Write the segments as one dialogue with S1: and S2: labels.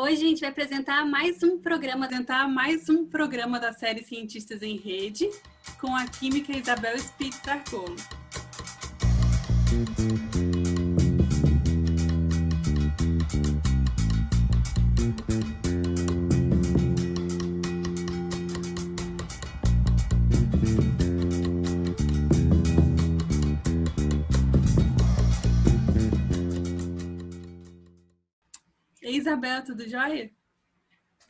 S1: Hoje a gente vai apresentar mais um programa da série Cientistas em Rede, com a química Isabel Spitz-Arcolo. Ei, Isabel, tudo jóia?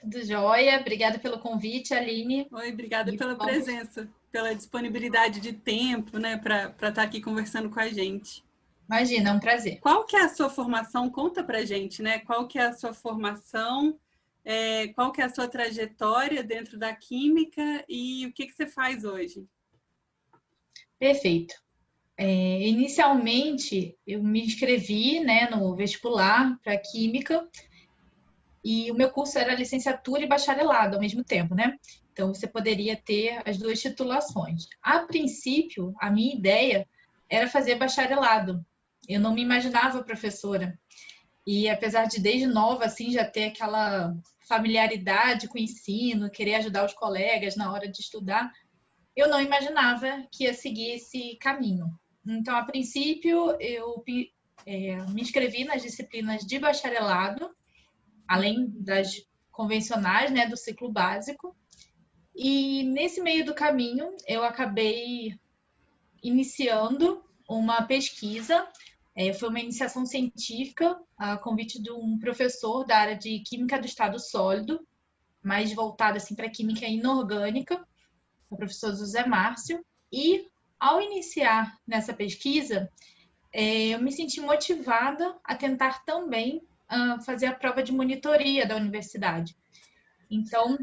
S2: Tudo jóia, obrigada pelo convite, Aline.
S1: Oi, obrigada pela presença, pela disponibilidade de tempo, né, para estar aqui conversando com a gente.
S2: Imagina, é um prazer.
S1: Qual que é a sua formação? Conta pra gente, né? Qual que é a sua formação, qual que é a sua trajetória dentro da química e o que você faz hoje?
S2: Perfeito. Inicialmente, eu me inscrevi, né, no vestibular para Química e o meu curso era licenciatura e bacharelado ao mesmo tempo, né? Então, você poderia ter as duas titulações. A princípio, a minha ideia era fazer bacharelado. Eu não me imaginava professora. E apesar de desde nova, assim, já ter aquela familiaridade com o ensino, querer ajudar os colegas na hora de estudar, eu não imaginava que ia seguir esse caminho. Então, a princípio, eu me inscrevi nas disciplinas de bacharelado, além das convencionais, né, do ciclo básico. E nesse meio do caminho, eu acabei iniciando uma pesquisa. Foi uma iniciação científica, a convite de um professor da área de Química do Estado Sólido, mais voltado assim, para Química Inorgânica, o professor José Márcio. E, ao iniciar nessa pesquisa, eu me senti motivada a tentar também fazer a prova de monitoria da universidade. Então,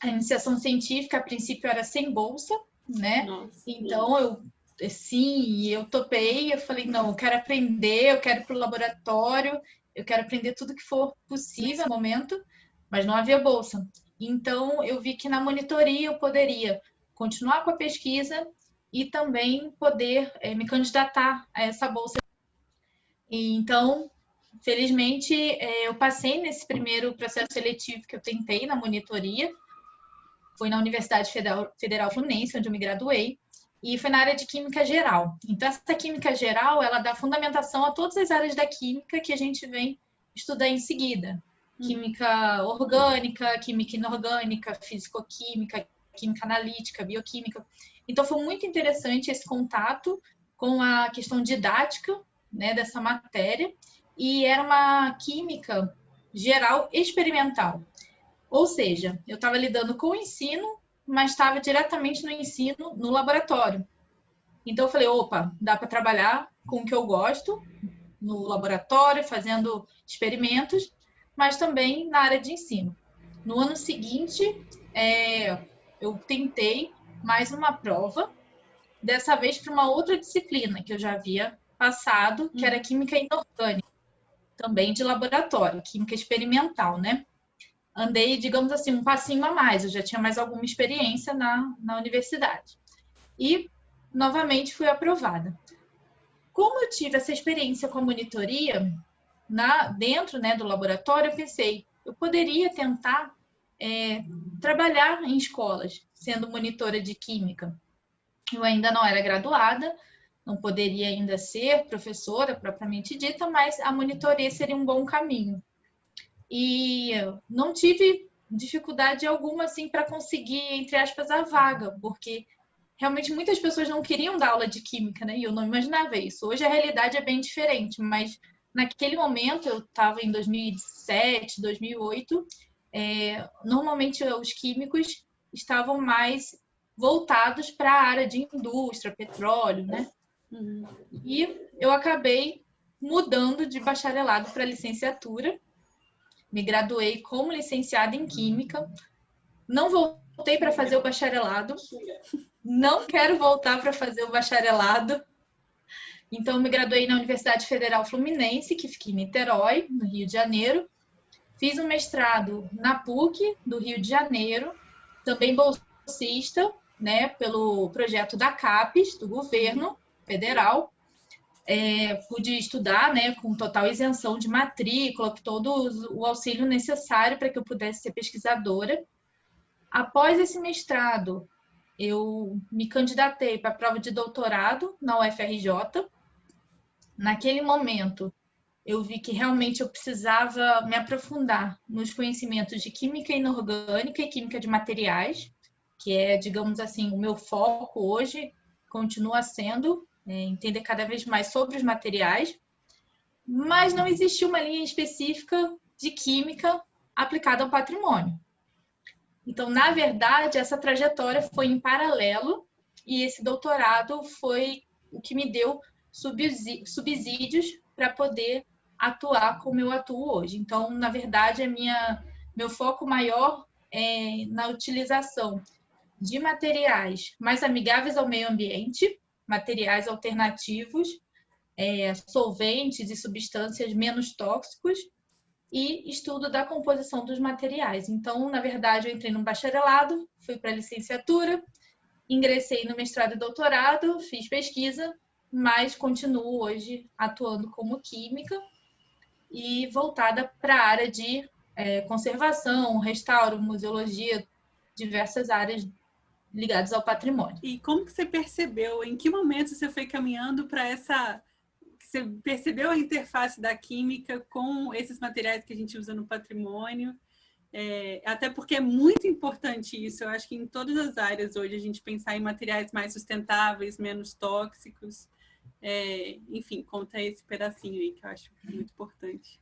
S2: a iniciação científica, a princípio, era sem bolsa, né?
S1: Nossa.
S2: Então, eu topei, eu falei, não, eu quero aprender, eu quero ir para o laboratório, eu quero aprender tudo que for possível no momento, mas não havia bolsa. Então, eu vi que na monitoria eu poderia continuar com a pesquisa e também poder me candidatar a essa bolsa. E, então, felizmente, eu passei nesse primeiro processo seletivo que eu tentei na monitoria, foi na Universidade Federal Fluminense, onde eu me graduei, e foi na área de Química Geral. Então, essa Química Geral, ela dá fundamentação a todas as áreas da Química que a gente vem estudar em seguida. Química orgânica, Química inorgânica, Físico-Química, Química analítica, Bioquímica. Então, foi muito interessante esse contato com a questão didática, né, dessa matéria, e era uma Química Geral experimental. Ou seja, eu estava lidando com o ensino, mas estava diretamente no ensino no laboratório. Então eu falei, opa, dá para trabalhar com o que eu gosto no laboratório, fazendo experimentos, mas também na área de ensino. No ano seguinte, eu tentei mais uma prova, dessa vez para uma outra disciplina que eu já havia passado, que era Química Inorgânica, também de laboratório, Química Experimental, né? Andei, digamos assim, um passinho a mais. Eu já tinha mais alguma experiência na universidade. E, novamente, fui aprovada. Como eu tive essa experiência com a monitoria, dentro, né, do laboratório, eu pensei, eu poderia tentar trabalhar em escolas, sendo monitora de química. Eu ainda não era graduada, não poderia ainda ser professora propriamente dita, mas a monitoria seria um bom caminho. E não tive dificuldade alguma assim para conseguir, entre aspas, a vaga, porque realmente muitas pessoas não queriam dar aula de química, né? E eu não imaginava isso. Hoje a realidade é bem diferente, mas naquele momento, eu estava em 2007, 2008, normalmente os químicos estavam mais voltados para a área de indústria, petróleo, né? E eu acabei mudando de bacharelado para licenciatura. Me graduei como licenciada em Química. Não voltei para fazer o bacharelado. Não quero voltar para fazer o bacharelado. Então, me graduei na Universidade Federal Fluminense, que fica em Niterói, no Rio de Janeiro. Fiz um mestrado na PUC, do Rio de Janeiro. Também bolsista, né, pelo projeto da CAPES, do governo federal. pude estudar, né, com total isenção de matrícula, com todo o auxílio necessário para que eu pudesse ser pesquisadora. Após esse mestrado, eu me candidatei para a prova de doutorado na UFRJ. Naquele momento, eu vi que realmente eu precisava me aprofundar nos conhecimentos de química inorgânica e química de materiais, que é, digamos assim, o meu foco hoje, continua sendo entender cada vez mais sobre os materiais, mas não existia uma linha específica de química aplicada ao patrimônio. Então, na verdade, essa trajetória foi em paralelo e esse doutorado foi o que me deu subsídios para poder atuar como eu atuo hoje. Então, na verdade, meu foco maior é na utilização de materiais mais amigáveis ao meio ambiente, materiais alternativos, solventes e substâncias menos tóxicos, e estudo da composição dos materiais. Então, na verdade, eu entrei no bacharelado, fui para a licenciatura, ingressei no mestrado e doutorado, fiz pesquisa, mas continuo hoje atuando como química e voltada para a área de conservação, restauro, museologia, diversas áreas ligadas ao patrimônio.
S1: E como que você percebeu, em que momento você foi caminhando para essa... Você percebeu a interface da química com esses materiais que a gente usa no patrimônio? Até porque é muito importante isso. Eu acho que em todas as áreas hoje a gente pensar em materiais mais sustentáveis, menos tóxicos. Enfim, conta esse pedacinho aí que eu acho muito importante.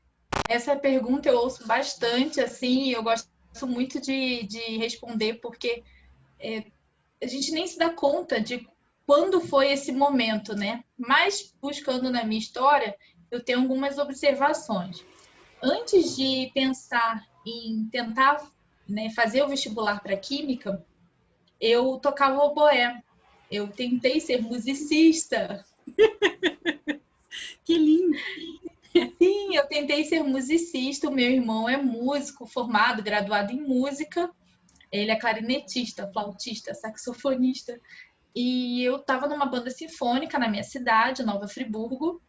S2: Essa pergunta eu ouço bastante, assim, e eu gosto muito de responder, porque a gente nem se dá conta de quando foi esse momento, né? Mas, buscando na minha história, eu tenho algumas observações. Antes de pensar em tentar, né, fazer o vestibular para Química, eu tocava oboé. Eu tentei ser musicista.
S1: Que lindo!
S2: Sim, eu tentei ser musicista. O meu irmão é músico, formado, graduado em música. Ele é clarinetista, flautista, saxofonista. E eu estava numa banda sinfônica na minha cidade, Nova Friburgo.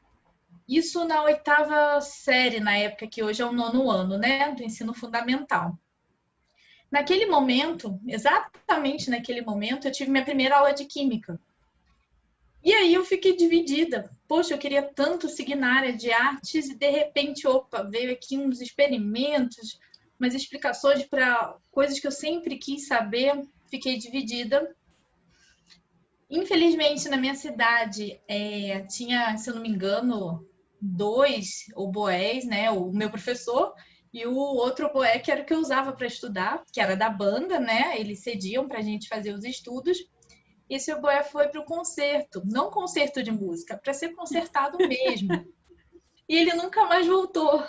S2: Isso na 8ª série, na época, que hoje é o 9º ano, né, do ensino fundamental. Naquele momento, exatamente naquele momento, eu tive minha primeira aula de química. E aí eu fiquei dividida. Poxa, eu queria tanto seguir na área de artes e, de repente, opa, veio aqui uns experimentos, umas explicações para coisas que eu sempre quis saber. Fiquei dividida. Infelizmente, na minha cidade, tinha, se eu não me engano, 2 oboés, né? O meu professor e o outro oboé que era o que eu usava para estudar, que era da banda, né? Eles cediam para a gente fazer os estudos. E esse oboé foi para o concerto, não concerto de música, para ser concertado mesmo. E ele nunca mais voltou.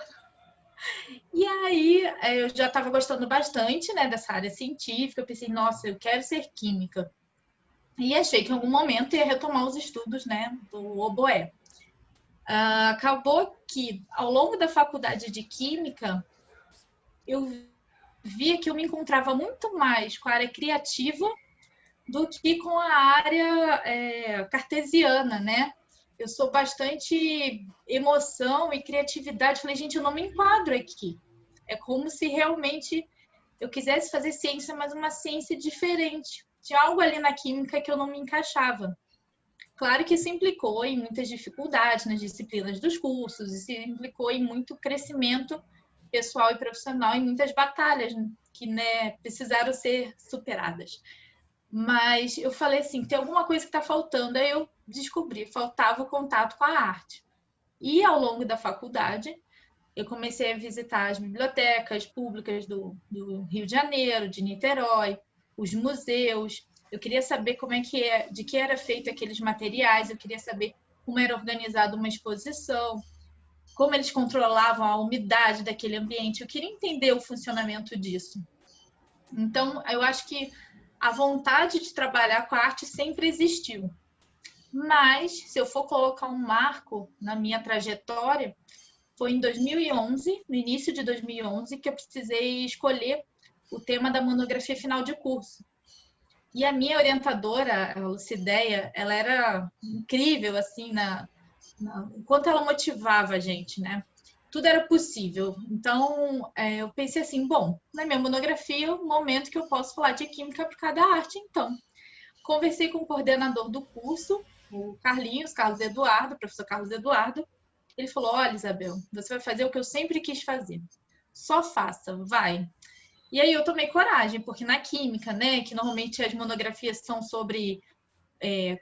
S2: E aí, eu já estava gostando bastante, né, dessa área científica. Eu pensei, nossa, eu quero ser química. E achei que em algum momento ia retomar os estudos, né, do oboé. Acabou que, ao longo da faculdade de Química, eu via que eu me encontrava muito mais com a área criativa do que com a área cartesiana, né? Eu sou bastante emoção e criatividade. Falei, gente, eu não me enquadro aqui. É como se realmente eu quisesse fazer ciência, mas uma ciência diferente. Tinha algo ali na química que eu não me encaixava. Claro que isso implicou em muitas dificuldades nas disciplinas dos cursos, isso implicou em muito crescimento pessoal e profissional, em muitas batalhas que, né, precisaram ser superadas. Mas eu falei assim, tem alguma coisa que está faltando. Aí eu descobri, faltava o contato com a arte. E ao longo da faculdade, eu comecei a visitar as bibliotecas públicas do Rio de Janeiro, de Niterói, os museus. Eu queria saber de que era feito aqueles materiais, eu queria saber como era organizada uma exposição, como eles controlavam a umidade daquele ambiente. Eu queria entender o funcionamento disso. Então, eu acho que a vontade de trabalhar com a arte sempre existiu. Mas, se eu for colocar um marco na minha trajetória, foi em 2011, no início de 2011, que eu precisei escolher o tema da monografia final de curso. E a minha orientadora, a Lucideia, ela era incrível, assim, o quanto ela motivava a gente, né? Tudo era possível. Então, eu pensei assim, bom, na minha monografia, o momento que eu posso falar de química aplicada à arte, então. Conversei com o coordenador do curso, o Carlos Eduardo, o professor Carlos Eduardo. Ele falou, olha, Isabel, você vai fazer o que eu sempre quis fazer. Só faça, vai. E aí eu tomei coragem, porque na química, né, que normalmente as monografias são sobre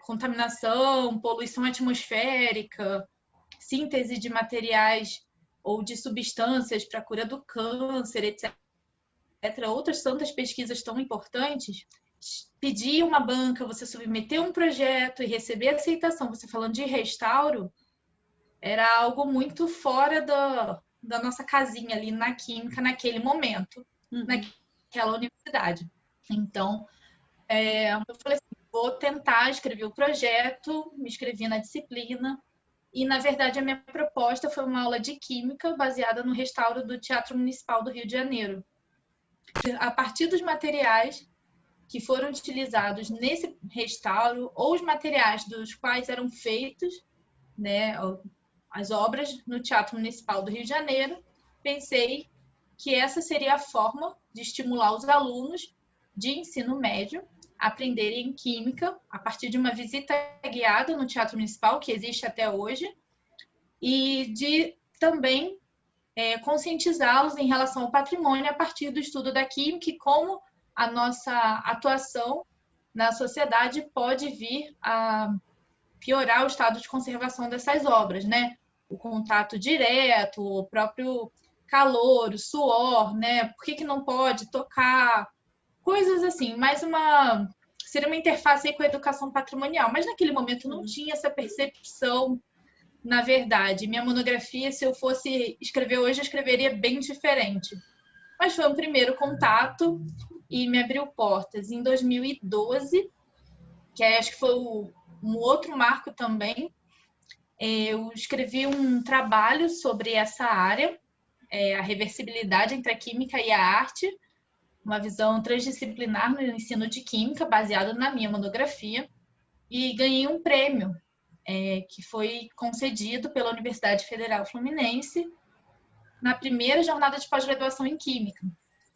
S2: contaminação, poluição atmosférica, síntese de materiais ou de substâncias para a cura do câncer, etc. Outras tantas pesquisas tão importantes. Pedir uma banca, você submeter um projeto e receber aceitação, você falando de restauro, era algo muito fora da nossa casinha ali na química naquele momento, naquela universidade. Então, eu falei assim, vou tentar escrever o projeto, me inscrevi na disciplina, e, na verdade, a minha proposta foi uma aula de química baseada no restauro do Teatro Municipal do Rio de Janeiro. A partir dos materiais que foram utilizados nesse restauro, ou os materiais dos quais eram feitos, né, as obras no Teatro Municipal do Rio de Janeiro, pensei que essa seria a forma de estimular os alunos de ensino médio a aprenderem química a partir de uma visita guiada no Teatro Municipal, que existe até hoje, e de também conscientizá-los em relação ao patrimônio a partir do estudo da química e como a nossa atuação na sociedade pode vir a piorar o estado de conservação dessas obras, né? O contato direto, o próprio calor, o suor, né? Por que não pode tocar? Coisas assim, seria uma interface aí com a educação patrimonial, mas naquele momento não tinha essa percepção, na verdade. Minha monografia, se eu fosse escrever hoje, eu escreveria bem diferente. Mas foi um primeiro contato e me abriu portas. Em 2012, que acho que foi um outro marco também, eu escrevi um trabalho sobre essa área, a reversibilidade entre a química e a arte, uma visão transdisciplinar no ensino de química, baseado na minha monografia, e ganhei um prêmio que foi concedido pela Universidade Federal Fluminense na primeira jornada de pós-graduação em Química.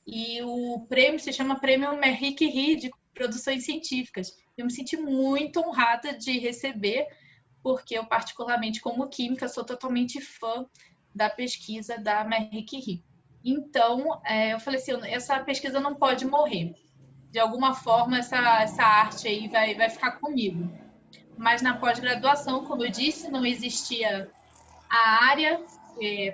S2: E o prêmio se chama Prêmio Marie Curie de Produções Científicas. Eu me senti muito honrada de receber, porque eu, particularmente como química, sou totalmente fã da pesquisa da Marie Curie. Então, eu falei assim, essa pesquisa não pode morrer. De alguma forma, essa arte aí vai ficar comigo. Mas na pós-graduação, como eu disse, não existia a área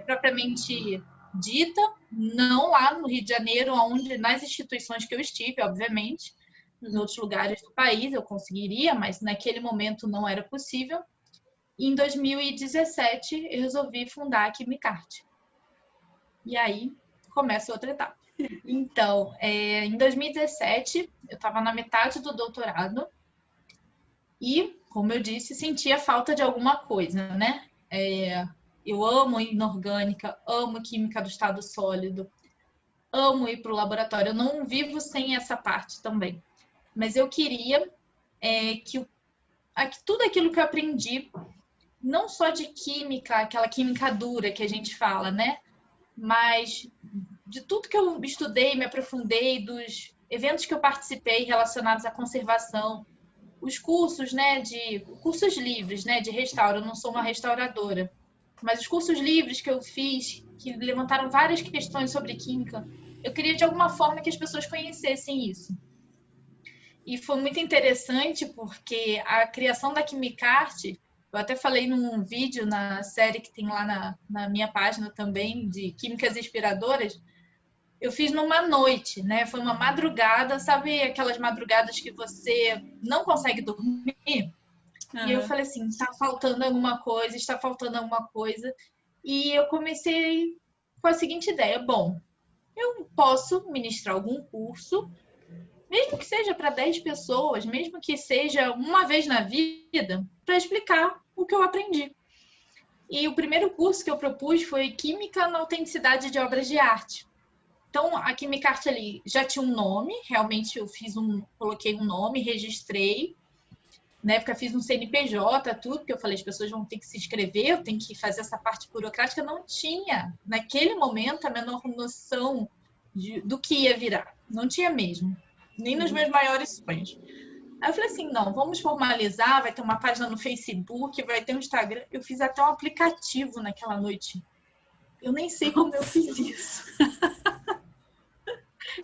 S2: propriamente dita, não lá no Rio de Janeiro, onde nas instituições que eu estive, obviamente, em outros lugares do país eu conseguiria, mas naquele momento não era possível. E em 2017 eu resolvi fundar a Quimicarte. E aí começa outra etapa. Então, em 2017 eu estava na metade do doutorado e, como eu disse, sentia falta de alguma coisa, né? Eu amo inorgânica, amo química do estado sólido, amo ir para o laboratório. Eu não vivo sem essa parte também. Mas eu queria que tudo aquilo que eu aprendi, não só de química, aquela química dura que a gente fala, né? Mas de tudo que eu estudei, me aprofundei, dos eventos que eu participei relacionados à conservação, os cursos, né, cursos livres, né, de restauro. Eu não sou uma restauradora, mas os cursos livres que eu fiz, que levantaram várias questões sobre química, eu queria de alguma forma que as pessoas conhecessem isso. E foi muito interessante porque a criação da Quimicarte, eu até falei num vídeo na série que tem lá na minha página também, de Químicas Inspiradoras, eu fiz numa noite, né? Foi uma madrugada, sabe aquelas madrugadas que você não consegue dormir? E eu falei assim, está faltando alguma coisa, está faltando alguma coisa. E eu comecei com a seguinte ideia, bom, eu posso ministrar algum curso, mesmo que seja para 10 pessoas, mesmo que seja uma vez na vida, para explicar o que eu aprendi. E o primeiro curso que eu propus foi Química na Autenticidade de Obras de Arte. Então, a Quimicarte ali já tinha um nome, realmente eu coloquei um nome, registrei, Na época fiz um CNPJ, tudo, porque eu falei, as pessoas vão ter que se inscrever, eu tenho que fazer essa parte burocrática. Não tinha, naquele momento, a menor noção do que ia virar. Não tinha mesmo. Nem nos meus maiores sonhos. Aí eu falei assim, não, vamos formalizar, vai ter uma página no Facebook, vai ter um Instagram. Eu fiz até um aplicativo naquela noite. Eu nem sei como eu fiz isso.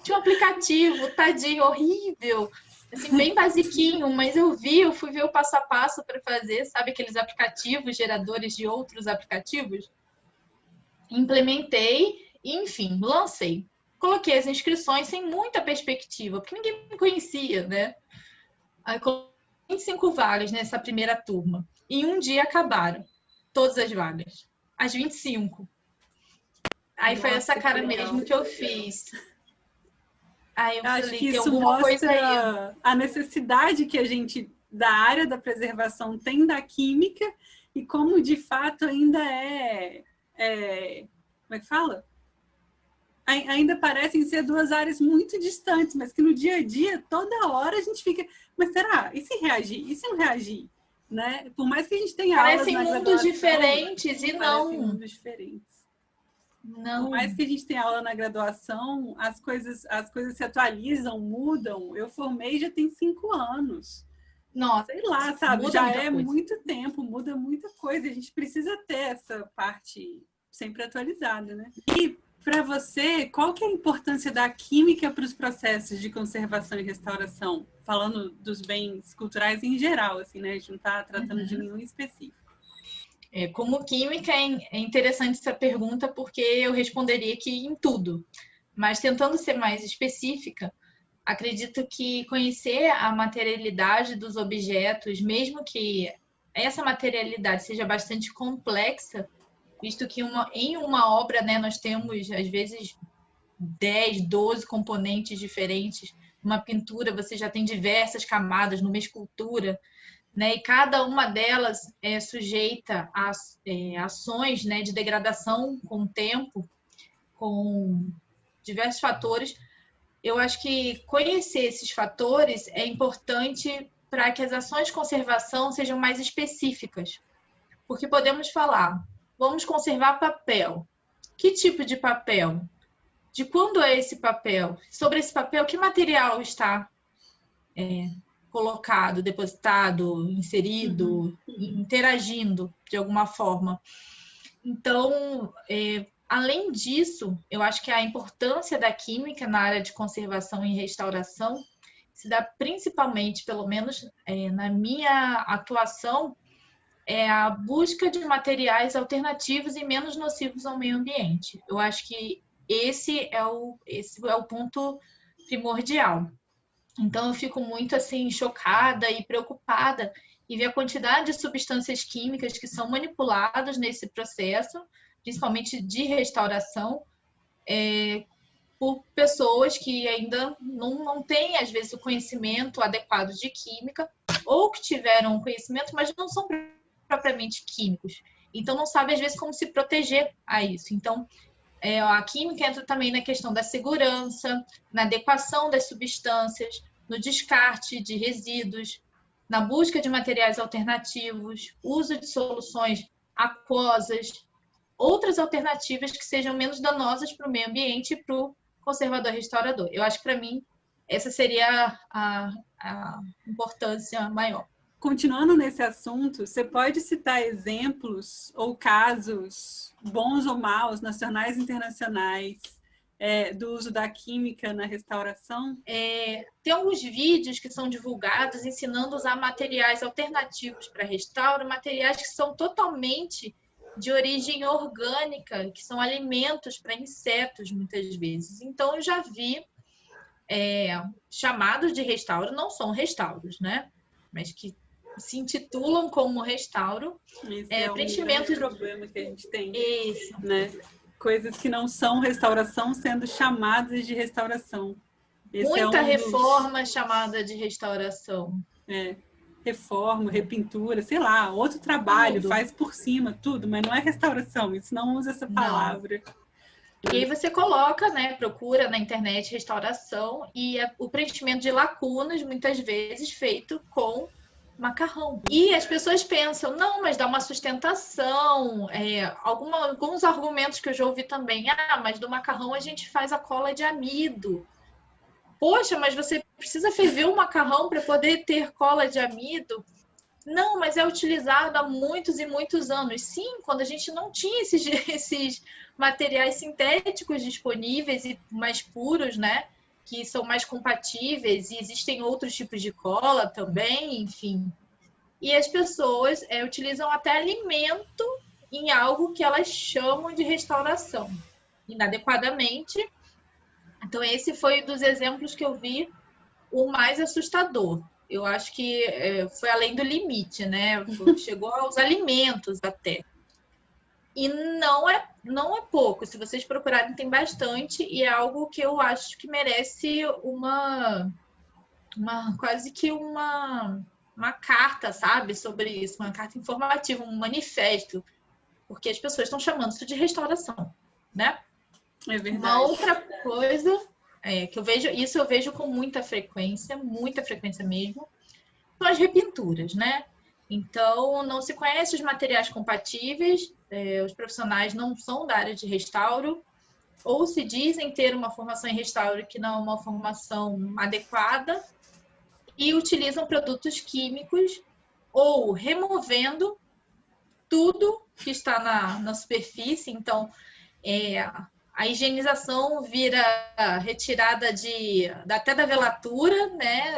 S2: Tinha um aplicativo, tadinho, horrível. Assim, bem basiquinho, mas eu fui ver o passo a passo para fazer, sabe aqueles aplicativos, geradores de outros aplicativos? Implementei e, enfim, lancei. Coloquei as inscrições sem muita perspectiva, porque ninguém me conhecia, né? Aí coloquei 25 vagas nessa primeira turma. Em um dia acabaram todas as vagas. As 25. Aí foi essa cara mesmo que eu fiz. Aí eu
S1: acho
S2: falei,
S1: que
S2: tem
S1: isso
S2: alguma coisa aí.
S1: mostra a necessidade que a gente, da área da preservação, tem da química e como, de fato, ainda como é que fala? Ainda parecem ser duas áreas muito distantes, mas que no dia a dia, toda hora, a gente fica, mas será? E se reagir? E se não reagir? Né? Por mais que a gente tenha aulas na graduação...
S2: Parecem mundos diferentes e não.
S1: Parecem mundos diferentes.
S2: Não.
S1: Por mais que a gente tenha aula na graduação, as coisas se atualizam, mudam. Eu formei já tem 5 anos.
S2: Nossa,
S1: sei lá, sabe?
S2: muda
S1: Já
S2: muita
S1: é
S2: coisa.
S1: muito tempo, muda muita coisa. A gente precisa ter essa parte sempre atualizada, né? E para você, qual que é a importância da química para os processos de conservação e restauração? Falando dos bens culturais em geral, assim, né? A gente não está tratando de nenhum específico.
S2: Como química, é interessante essa pergunta, porque eu responderia que em tudo. Mas tentando ser mais específica, acredito que conhecer a materialidade dos objetos, mesmo que essa materialidade seja bastante complexa, visto que em uma obra, né, nós temos, às vezes, 10, 12 componentes diferentes. Numa pintura, você já tem diversas camadas, numa escultura, né? E cada uma delas é sujeita a ações, né, de degradação com o tempo, com diversos fatores. Eu acho que conhecer esses fatores é importante para que as ações de conservação sejam mais específicas. Porque podemos falar, vamos conservar papel. Que tipo de papel? De quando é esse papel? Sobre esse papel, que material está colocado, depositado, inserido, interagindo de alguma forma? Então, além disso, eu acho que a importância da química na área de conservação e restauração se dá principalmente, pelo menos na minha atuação, a busca de materiais alternativos e menos nocivos ao meio ambiente. Eu acho que esse é o ponto primordial. Então, eu fico muito assim chocada e preocupada em ver a quantidade de substâncias químicas que são manipuladas nesse processo, principalmente de restauração, por pessoas que ainda não têm, às vezes, o conhecimento adequado de química, ou que tiveram conhecimento, mas não são propriamente químicos. Então, não sabem, às vezes, como se proteger a isso. Então, a química entra também na questão da segurança, na adequação das substâncias, no descarte de resíduos, na busca de materiais alternativos, uso de soluções aquosas, outras alternativas que sejam menos danosas para o meio ambiente e para o conservador-restaurador. Eu acho que, para mim, essa seria a importância maior.
S1: Continuando nesse assunto, você pode citar exemplos ou casos, bons ou maus, nacionais e internacionais, do uso da química na restauração?
S2: Tem alguns vídeos que são divulgados ensinando a usar materiais alternativos para restauro, materiais que são totalmente de origem orgânica, que são alimentos para insetos, muitas vezes. Então, eu já vi chamados de restauro, não são restauros, né? Mas que se intitulam como restauro.
S1: Esse é um grande problema que a gente tem.
S2: Isso.
S1: Né? Coisas que não são restauração sendo chamadas de restauração.
S2: Muita reforma chamada de restauração.
S1: Reforma, repintura, sei lá, outro trabalho, faz por cima, tudo, mas não é restauração, isso não usa essa palavra.
S2: E aí você coloca, né, procura na internet restauração e o preenchimento de lacunas, muitas vezes feito com macarrão. E as pessoas pensam, não, mas dá uma sustentação. Alguns argumentos que eu já ouvi também. Mas do macarrão a gente faz a cola de amido. Poxa, mas você precisa ferver o macarrão para poder ter cola de amido? Não, mas é utilizado há muitos e muitos anos. Sim, quando a gente não tinha esses materiais sintéticos disponíveis e mais puros, né? Que são mais compatíveis, e existem outros tipos de cola também, enfim. E as pessoas utilizam até alimento em algo que elas chamam de restauração, inadequadamente. Então, esse foi dos exemplos que eu vi o mais assustador. Eu acho que foi além do limite, né? Chegou aos alimentos até. E não é pouco. Se vocês procurarem, tem bastante. E é algo que eu acho que merece quase que uma carta, sabe? Sobre isso. Uma carta informativa, um manifesto. Porque as pessoas estão chamando isso de restauração, né?
S1: É verdade.
S2: Uma outra coisa que eu vejo com muita frequência mesmo, são as repinturas, né? Então, não se conhece os materiais compatíveis, os profissionais não são da área de restauro, ou se dizem ter uma formação em restauro que não é uma formação adequada, e utilizam produtos químicos, ou removendo tudo que está na superfície. Então, a higienização vira retirada até da velatura, né?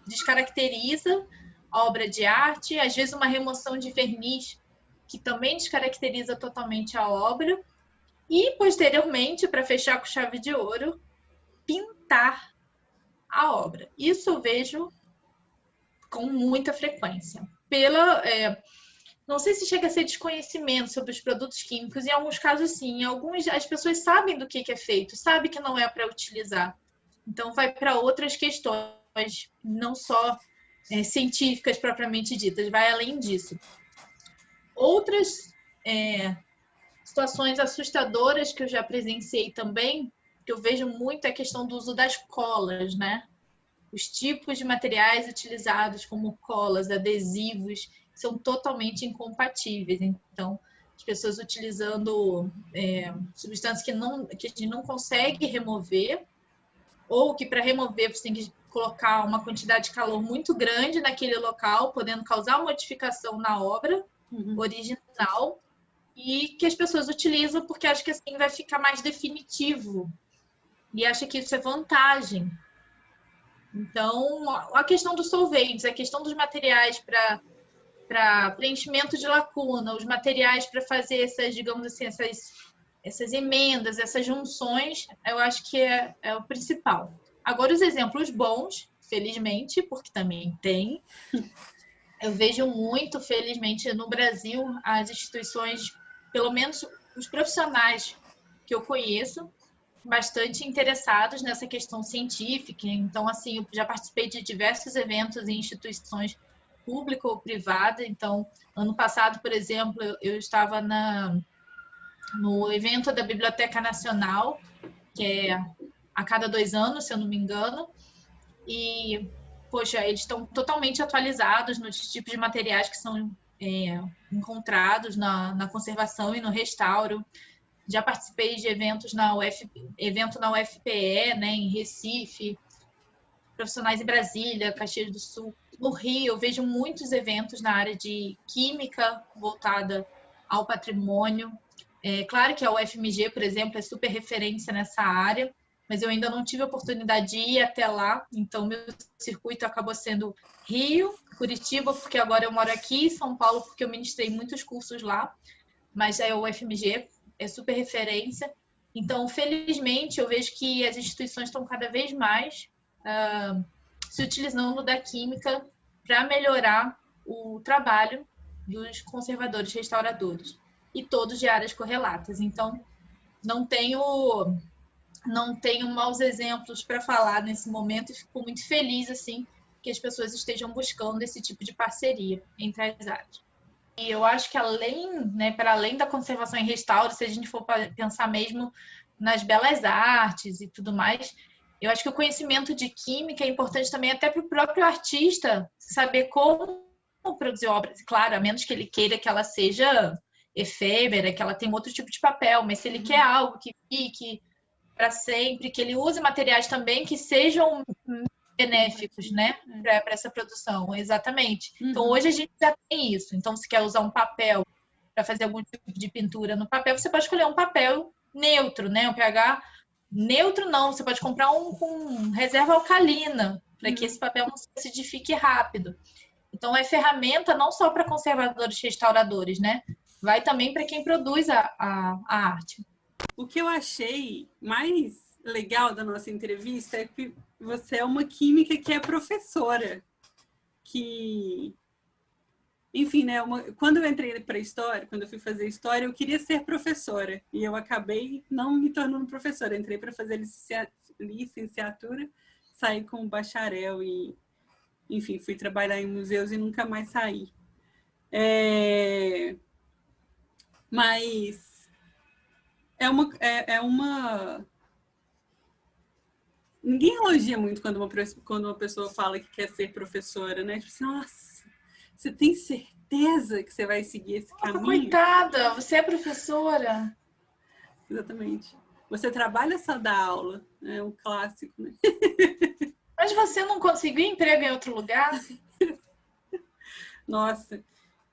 S2: Descaracteriza a obra de arte, às vezes uma remoção de verniz que também descaracteriza totalmente a obra, e posteriormente, para fechar com chave de ouro, pintar a obra. Isso eu vejo com muita frequência. Não sei se chega a ser desconhecimento sobre os produtos químicos, em alguns casos sim, em alguns as pessoas sabem do que é feito, sabem que não é para utilizar. Então vai para outras questões, não só científicas propriamente ditas, vai além disso. Outras situações assustadoras que eu já presenciei também, que eu vejo muito, é a questão do uso das colas, né? Os tipos de materiais utilizados, como colas, adesivos, são totalmente incompatíveis. Então, as pessoas utilizando substâncias que a gente não consegue remover, ou que para remover você tem que colocar uma quantidade de calor muito grande naquele local, podendo causar modificação na obra original, e que as pessoas utilizam porque acham que assim vai ficar mais definitivo, e acham que isso é vantagem. Então, a questão dos solventes, a questão dos materiais para preenchimento de lacuna, os materiais para fazer essas, digamos assim, essas emendas, essas junções, eu acho que é o principal. Agora, os exemplos bons, felizmente, porque também tem, eu vejo muito, felizmente, no Brasil, as instituições, pelo menos os profissionais que eu conheço, bastante interessados nessa questão científica. Então, assim, eu já participei de diversos eventos em instituições pública ou privada. Então, ano passado, por exemplo, eu estava no evento da Biblioteca Nacional, que é a cada 2 anos, se eu não me engano, e, poxa, eles estão totalmente atualizados nos tipos de materiais que são encontrados na conservação e no restauro. Já participei de eventos evento na UFPE, né, em Recife, profissionais em Brasília, Caxias do Sul. No Rio, eu vejo muitos eventos na área de química voltada ao patrimônio. Claro que a UFMG, por exemplo, é super referência nessa área, mas eu ainda não tive a oportunidade de ir até lá. Então, meu circuito acabou sendo Rio, Curitiba, porque agora eu moro aqui, São Paulo, porque eu ministrei muitos cursos lá, mas a UFMG é super referência. Então, felizmente, eu vejo que as instituições estão cada vez mais se utilizando da química para melhorar o trabalho dos conservadores restauradores, e todos de áreas correlatas. Então, não tenho maus exemplos para falar nesse momento, e fico muito feliz assim que as pessoas estejam buscando esse tipo de parceria entre as áreas. E eu acho que para além da conservação e restauro, se a gente for pensar mesmo nas belas artes e tudo mais, eu acho que o conhecimento de química é importante também até para o próprio artista saber como produzir obras, claro, a menos que ele queira que ela seja efêmera, que ela tenha outro tipo de papel, mas se ele quer algo que fique para sempre, que ele use materiais também que sejam benéficos, né, para essa produção, exatamente. Então, hoje a gente já tem isso. Então, se quer usar um papel para fazer algum tipo de pintura no papel, você pode escolher um papel neutro, né, um pH neutro não, você pode comprar um com reserva alcalina, para que esse papel não se acidifique rápido. Então, é ferramenta não só para conservadores e restauradores, né? Vai também para quem produz a arte.
S1: O que eu achei mais legal da nossa entrevista é que você é uma química que é professora. Que, enfim, né? Quando eu entrei para história, quando eu fui fazer história, eu queria ser professora. E eu acabei não me tornando professora. Eu entrei para fazer licenciatura, saí com bacharel e, enfim, fui trabalhar em museus e nunca mais saí. Mas é uma... Ninguém elogia muito quando uma pessoa fala que quer ser professora, né? Tipo assim, nossa, você tem certeza que você vai seguir esse caminho?
S2: Coitada, você é professora?
S1: Exatamente. Você trabalha só da aula, é um clássico, né?
S2: Mas você não conseguiu emprego em outro lugar?
S1: Nossa.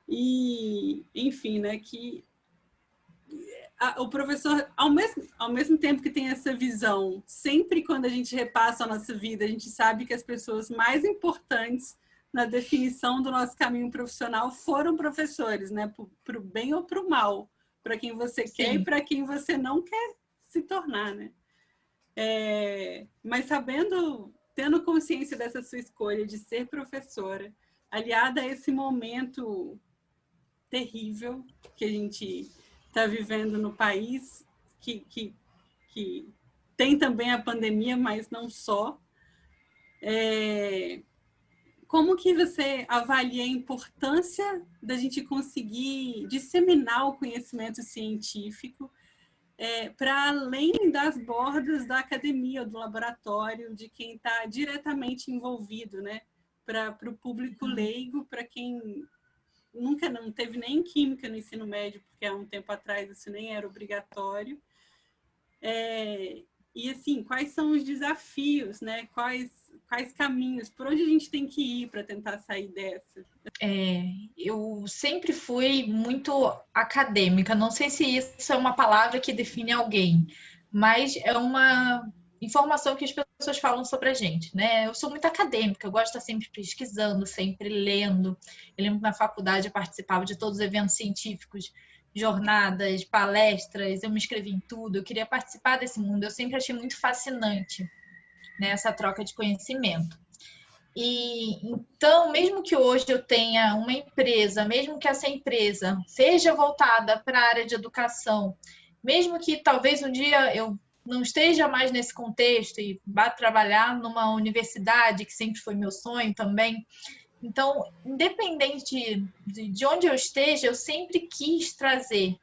S1: E, enfim, né, que o professor, ao mesmo tempo que tem essa visão, sempre quando a gente repassa a nossa vida, a gente sabe que as pessoas mais importantes na definição do nosso caminho profissional foram professores, né? Para o bem ou para o mal, para quem você quer e para quem você não quer se tornar, né? Mas tendo consciência dessa sua escolha de ser professora, aliada a esse momento terrível que a gente está vivendo no país, que tem também a pandemia, mas não só. Como que você avalia a importância da gente conseguir disseminar o conhecimento científico para além das bordas da academia ou do laboratório, de quem está diretamente envolvido, né? Para o público leigo, para quem nunca não teve nem química no ensino médio, porque há um tempo atrás isso nem era obrigatório. E assim, quais são os desafios, né? Quais caminhos, por onde a gente tem que ir para tentar sair dessa?
S2: Eu sempre fui muito acadêmica, não sei se isso é uma palavra que define alguém, mas é uma informação que as pessoas falam sobre a gente, né? Eu sou muito acadêmica, eu gosto de estar sempre pesquisando, sempre lendo. Eu lembro que na faculdade eu participava de todos os eventos científicos, jornadas, palestras, eu me inscrevi em tudo, eu queria participar desse mundo, eu sempre achei muito fascinante, né, essa troca de conhecimento. E então, mesmo que hoje eu tenha uma empresa, mesmo que essa empresa seja voltada para a área de educação, mesmo que talvez um dia eu não esteja mais nesse contexto e vá trabalhar numa universidade, que sempre foi meu sonho também. Então, independente de onde eu esteja, eu sempre quis trazer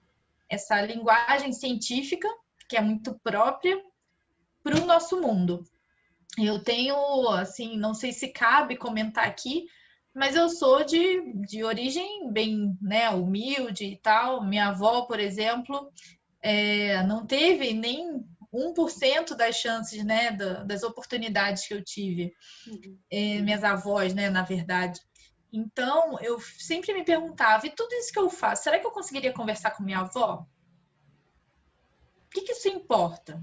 S2: essa linguagem científica, que é muito própria, para o nosso mundo. Eu tenho, assim, não sei se cabe comentar aqui, mas eu sou de origem bem, né, humilde e tal. Minha avó, por exemplo, não teve nem 1% das chances, né, das oportunidades que eu tive. Minhas avós, né, na verdade. Então, eu sempre me perguntava, e tudo isso que eu faço, será que eu conseguiria conversar com minha avó? O que isso importa?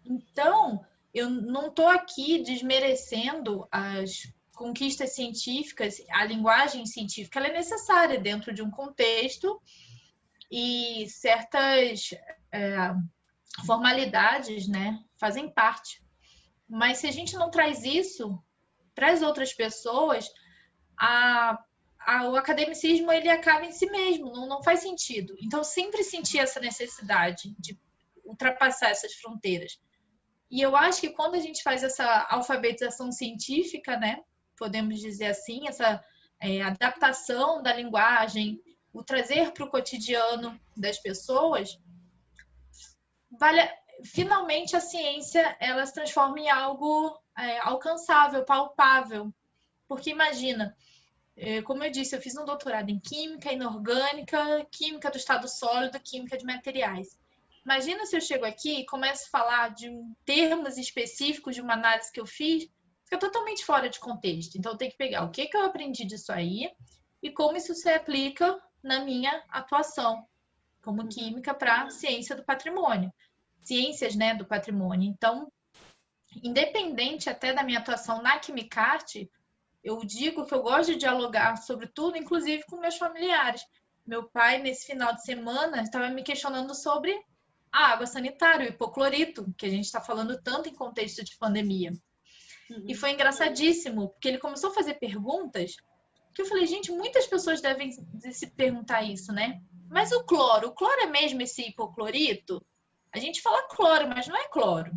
S2: Então, eu não estou aqui desmerecendo as conquistas científicas, a linguagem científica ela é necessária dentro de um contexto e certas formalidades, né, fazem parte. Mas se a gente não traz isso para as outras pessoas, o academicismo ele acaba em si mesmo, não faz sentido. Então, eu sempre senti essa necessidade de ultrapassar essas fronteiras. E eu acho que quando a gente faz essa alfabetização científica, né, podemos dizer assim, essa adaptação da linguagem, o trazer para o cotidiano das pessoas, finalmente a ciência ela se transforma em algo alcançável, palpável. Porque imagina, Como eu disse, eu fiz um doutorado em Química Inorgânica, Química do Estado Sólido, Química de Materiais. Imagina se eu chego aqui e começo a falar de termos específicos de uma análise que eu fiz, fica totalmente fora de contexto. Então, eu tenho que pegar o que eu aprendi disso aí e como isso se aplica na minha atuação como química para ciência do patrimônio, ciências, né, do patrimônio. Então, independente até da minha atuação na Quimicart, eu digo que eu gosto de dialogar sobre tudo, inclusive com meus familiares. Meu pai, nesse final de semana, estava me questionando sobre a água sanitária, o hipoclorito, que a gente está falando tanto em contexto de pandemia. E foi engraçadíssimo, porque ele começou a fazer perguntas que eu falei, gente, muitas pessoas devem se perguntar isso, né? Mas o cloro é mesmo esse hipoclorito? A gente fala cloro, mas não é cloro.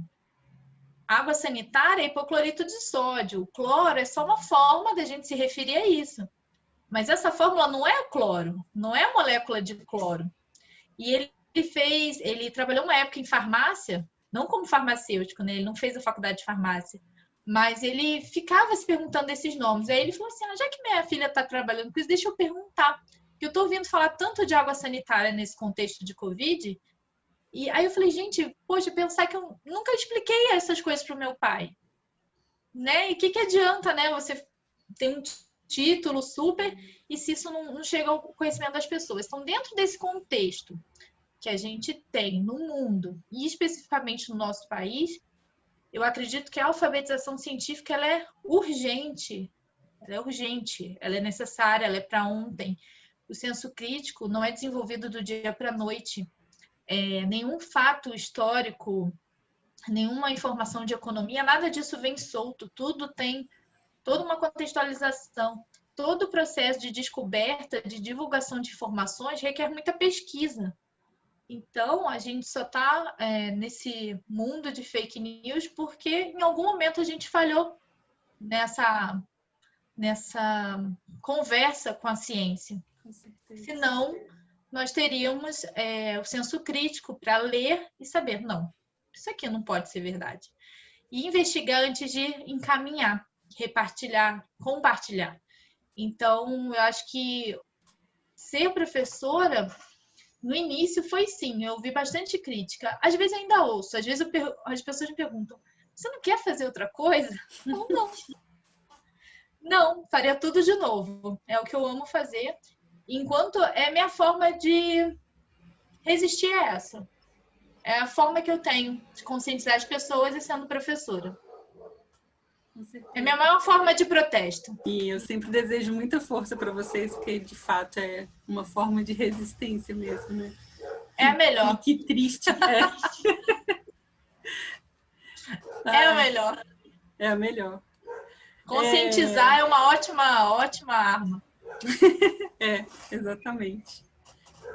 S2: Água sanitária é hipoclorito de sódio. O cloro é só uma forma da gente se referir a isso. Mas essa fórmula não é o cloro, não é a molécula de cloro. E ele trabalhou uma época em farmácia, não como farmacêutico, né? Ele não fez a faculdade de farmácia, mas ele ficava se perguntando esses nomes. Aí ele falou assim, já que minha filha está trabalhando com isso, deixa eu perguntar. Eu estou ouvindo falar tanto de água sanitária nesse contexto de Covid. E aí eu falei, gente, poxa, pensar que eu nunca expliquei essas coisas para o meu pai. Né? E o que adianta, né? Você tem um título super e se isso não chega ao conhecimento das pessoas. Então, dentro desse contexto que a gente tem no mundo e especificamente no nosso país, eu acredito que a alfabetização científica ela é urgente. Ela é necessária, ela é para ontem. O senso crítico não é desenvolvido do dia para a noite. Nenhum fato histórico, nenhuma informação de economia, nada disso vem solto. Tudo tem toda uma contextualização. Todo o processo de descoberta, de divulgação de informações requer muita pesquisa. Então, a gente só está nesse mundo de fake news porque em algum momento a gente falhou nessa conversa com a ciência.
S1: Com certeza.
S2: Senão, nós teríamos o senso crítico para ler e saber, não, isso aqui não pode ser verdade. E investigar antes de encaminhar, compartilhar. Então, eu acho que ser professora, no início foi sim, eu ouvi bastante crítica. Às vezes ainda ouço, às vezes as pessoas me perguntam, você não quer fazer outra coisa? Não, não. Não, faria tudo de novo. É o que eu amo fazer. Enquanto é minha forma de resistir a essa. É a forma que eu tenho de conscientizar as pessoas e sendo professora. É a minha maior forma de protesto.
S1: E eu sempre desejo muita força para vocês, porque de fato é uma forma de resistência mesmo, né?
S2: É a melhor.
S1: E que triste.
S2: É a melhor.
S1: É a melhor.
S2: Conscientizar é uma ótima arma.
S1: Exatamente.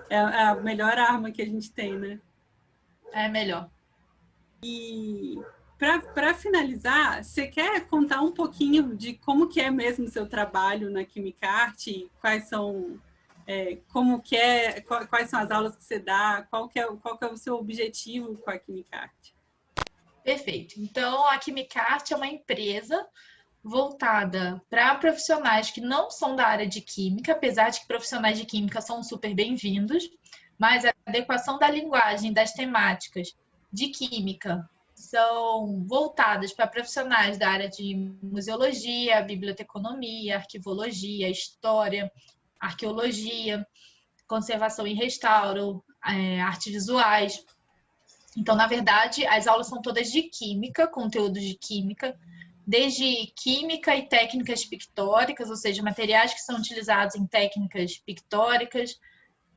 S1: É a melhor arma que a gente tem, né?
S2: É a melhor.
S1: E para finalizar, você quer contar um pouquinho de como que é mesmo o seu trabalho na Quimicart? Quais são quais são as aulas que você dá? Qual que é o seu objetivo com a Quimicart?
S2: Perfeito. Então, a Quimicart é uma empresa voltada para profissionais que não são da área de química, apesar de que profissionais de química são super bem-vindos, mas a adequação da linguagem, das temáticas de química são voltadas para profissionais da área de museologia, biblioteconomia, arquivologia, história, arqueologia, conservação e restauro, artes visuais. Então, na verdade, as aulas são todas de química, conteúdos de química, desde química e técnicas pictóricas, ou seja, materiais que são utilizados em técnicas pictóricas,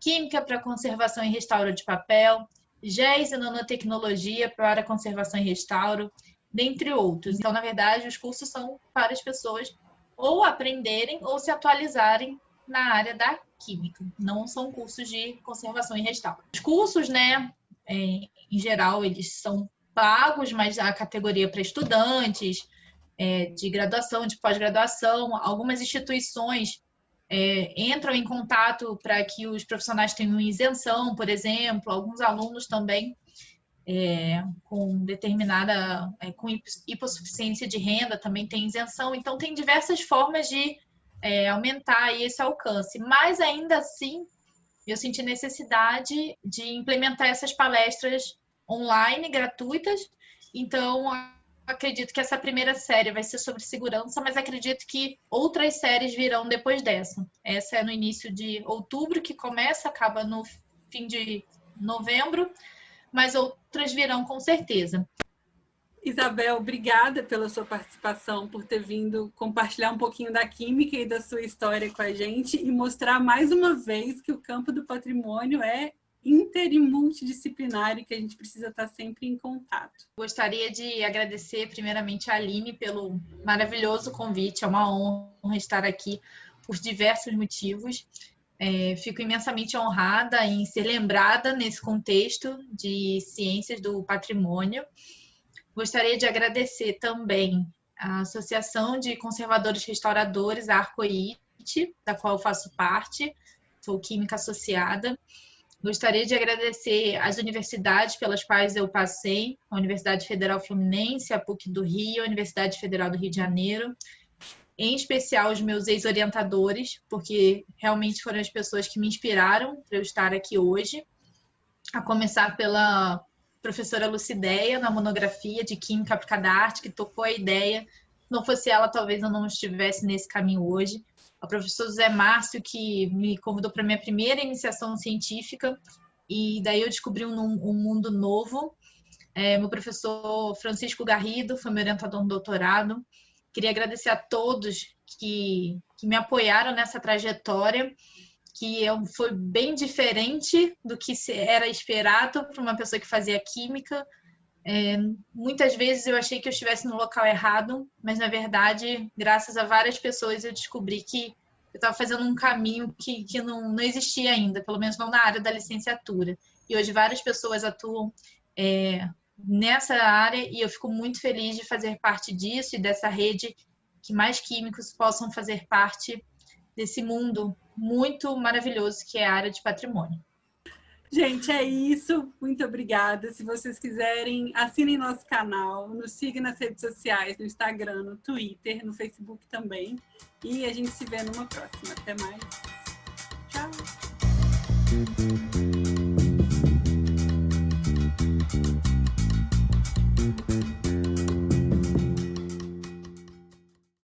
S2: química para conservação e restauro de papel, géis e nanotecnologia para conservação e restauro, dentre outros. Então, na verdade, os cursos são para as pessoas ou aprenderem ou se atualizarem na área da química. Não são cursos de conservação e restauro. Os cursos, né, em geral, eles são pagos, mas a categoria para estudantes, de graduação, de pós-graduação, algumas instituições entram em contato para que os profissionais tenham isenção, por exemplo, alguns alunos também com hipossuficiência de renda também têm isenção, então tem diversas formas de aumentar aí esse alcance. Mas ainda assim, eu senti necessidade de implementar essas palestras online, gratuitas. Então, acredito que essa primeira série vai ser sobre segurança, mas acredito que outras séries virão depois dessa. Essa é no início de outubro, que começa, acaba no fim de novembro, mas outras virão com certeza.
S1: Isabel, obrigada pela sua participação, por ter vindo compartilhar um pouquinho da química e da sua história com a gente e mostrar mais uma vez que o campo do patrimônio é inter e multidisciplinar e que a gente precisa estar sempre em contato.
S2: Gostaria de agradecer primeiramente a Aline pelo maravilhoso convite. É uma honra estar aqui por diversos motivos. Fico imensamente honrada em ser lembrada nesse contexto de ciências do patrimônio. Gostaria de agradecer também a Associação de Conservadores Restauradores, a Arco-IT, da qual eu faço parte, sou química associada. Gostaria de agradecer as universidades pelas quais eu passei, a Universidade Federal Fluminense, a PUC do Rio, a Universidade Federal do Rio de Janeiro, em especial os meus ex-orientadores, porque realmente foram as pessoas que me inspiraram para eu estar aqui hoje, a começar pela professora Lucideia, na monografia de Química Aplicada à Arte, que tocou a ideia. Se não fosse ela, talvez eu não estivesse nesse caminho hoje. O professor José Márcio, que me convidou para a minha primeira iniciação científica, e daí eu descobri um mundo novo. Meu professor Francisco Garrido foi meu orientador no doutorado. Queria agradecer a todos que me apoiaram nessa trajetória, que foi bem diferente do que era esperado para uma pessoa que fazia química. Muitas vezes eu achei que eu estivesse no local errado, mas na verdade, graças a várias pessoas, eu descobri que eu estava fazendo um caminho que não existia ainda, pelo menos não na área da licenciatura. E hoje várias pessoas atuam nessa área e eu fico muito feliz de fazer parte disso e dessa rede, que mais químicos possam fazer parte desse mundo muito maravilhoso que é a área de patrimônio.
S1: Gente, é isso. Muito obrigada. Se vocês quiserem, assinem nosso canal, nos sigam nas redes sociais, no Instagram, no Twitter, no Facebook também. E a gente se vê numa próxima. Até mais.